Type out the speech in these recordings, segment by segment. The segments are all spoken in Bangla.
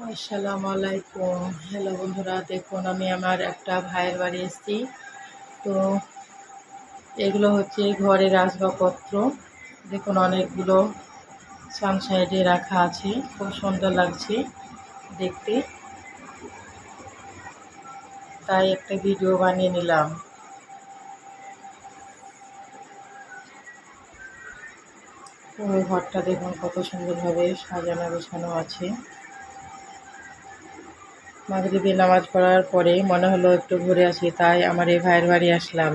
আসসালামু আলাইকুম। হ্যালো বন্ধুরা, দেখুন আমি আমার একটা ভাইয়ের বাড়ি এসেছি। তো এগুলো হচ্ছে ঘরের আসবাবপত্র। দেখুন অনেকগুলো সানসাইডে রাখা আছে, খুব সুন্দর লাগছে দেখতে, তাই একটা ভিডিও বানিয়ে নিলাম। পুরো ঘরটা দেখুন কত সুন্দরভাবে সাজানো গোছানো আছে। মাগরিবে নামাজ পড়ার পরে মনে হলো একটু ঘুরে আসি, তাই আমার এই ভাইয়ের বাড়ি আসলাম।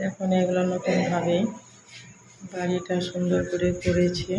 এখন এগুলো নতুনভাবে বাড়িটা সুন্দর করে করেছে।